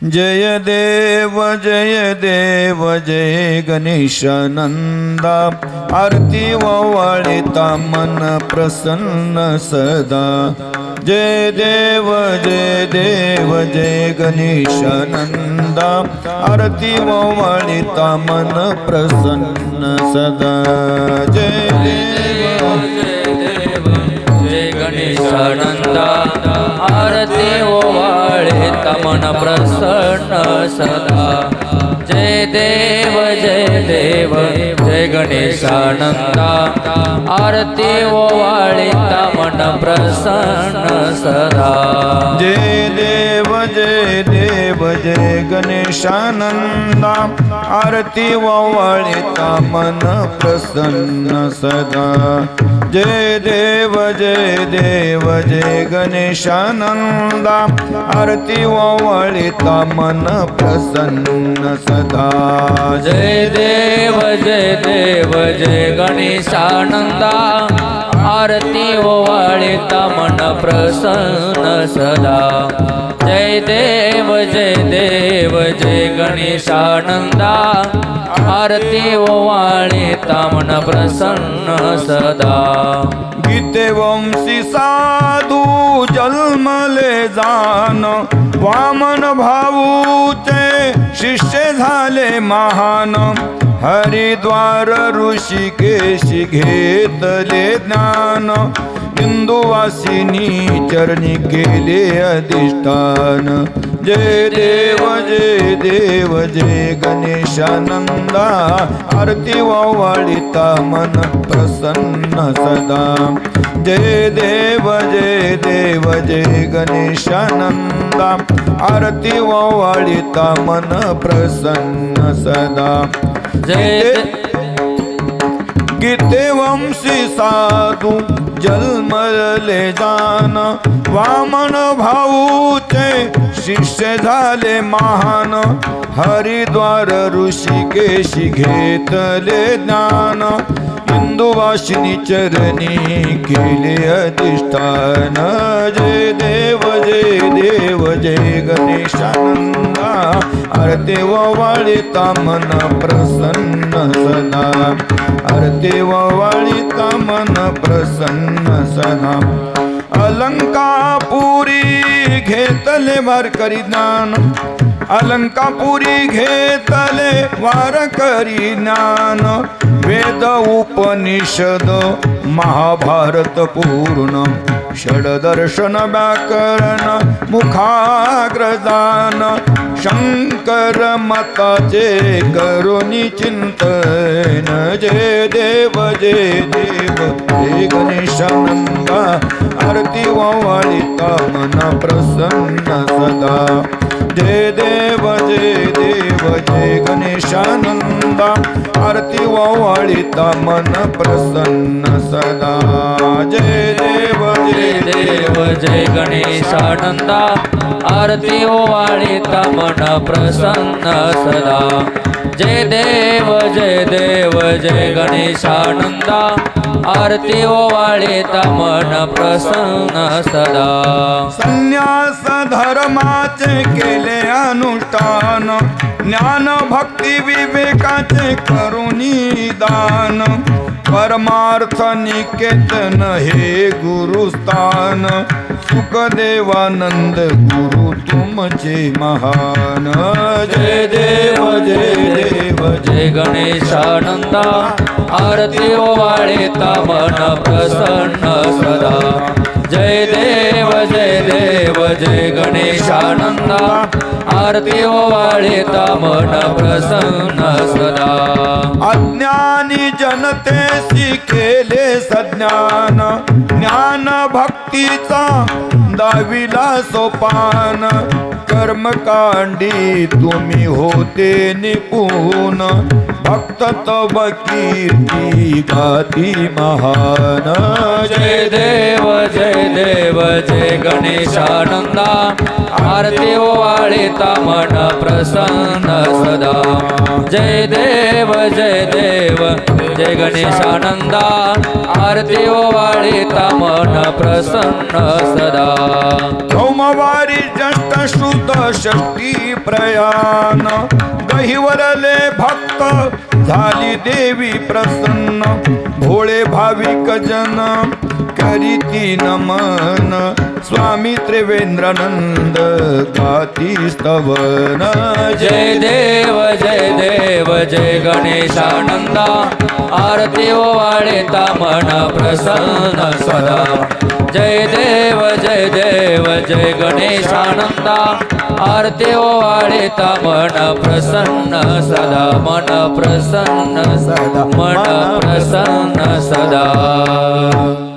जय देव जय गणेशानंदा आरती ओवाळिता मन प्रसन्न सदा जय देव जय गणेशानंदा आरती ओवाळिता मन प्रसन्न सदा जय देव जय गणेशानंदा आरती ओवाळिता मन प्रसन्न सदा जय देव जय गणेशानंदा आरती ओवाळिता मन प्रसन्न सदा जय देव जय गणेशानंदा आरती ओवाळिता मन प्रसन्न सदा जय देव जय गणेशानंदा आरती ओवाळिता मन प्रसन्न सदा जय देव जय गणेशानंदा आरती ओवाळिता मन प्रसन्न सदा जय देव जय गणेशानंदा आरती ओवाळिता मन प्रसन्न सदा गीते वंशी साधू जन्मले जान वामन भाऊचे शिष्य झाले महान हरिद्वार ऋषिकेशी घेतले ज्ञान इंदुवासिनी चरणी केले अधिष्ठान जय देव जय गणेशानंदा आरती ओवाळिता मन प्रसन्न सदा जय देव जय गणेशानंदा आरती ओवाळिता मन प्रसन्न सदा जय गीते वंशी साधू जन्मले जान वामन भाऊचे शिष्य झाले महान हरिद्वार ऋषिकेशी घेतले ज्ञान इंदुवासिनी चरणी केले अधिष्ठान जय देव जय गणेशानंदा आरती ओवाळिता मन प्रसन्न सदा आरती ओवाळिता मन प्रसन्न सदा अलंकापुरी घेतले वारकरी ज्ञान अलंकापुरी घेतले वारकरी ज्ञान वेद उपनिषद महाभारत पूर्ण षडदर्शन व्याकरण मुखाग्रदान शंकर मताचे करुणी चिंतन जय देव जय गणेशानंदा आरती ओवाळिता मन प्रसन्न सदा जय देव जय गणेशानंदा आरती ओवाळिता मन प्रसन्न सदा जय देव जय गणेशानंदा आरती ओवाळिता मन प्रसन्न सदा जय देव जय गणेशानंदा आरती ओवाळिता मन प्रसन्न सदा संन्यास धर्माचे केले अनुष्ठान ज्ञान भक्ती विवेकाचे करुणी दान परमार्थ निकेतन हे गुरुस्थान सुखदेवानंद गुरु तुमचे महान जय देव जय गणेशानंदा आरती ओवाळिता मन प्रसन्न सदा जय देव जय गणेशानंदा आरती ओवाळिता मन प्रसन्न सदा अज्ञानी जनतेशी केले सज्ञान ज्ञान भक्तीचा दाविला सोपान कर्मकांडी तुम्ही होते निपुण भक्त तव कीर्ती गाती महान जय देव जय गणेशानंदा आरती ओवाळिता मन प्रसन्न सदा जय देव जय गणेशानंदा आरती ओवाळिता मन प्रसन्न सदा सोमवारी ज्येष्ठ श्रुत षष्टी प्रयाण गहिवरले भक्त झाली देवी प्रसन्न भोळे भाविक जन करीती नमन स्वामी त्रिवेंद्रानंद गाती स्तवन जय देव जय गणेशानंदा आरती ओवाळिता मन प्रसन्न सदा जय देव जय गणेशानंदा आरती ओवाळिता मन प्रसन्न सदा मन प्रसन्न सदा मन प्रसन्न सदा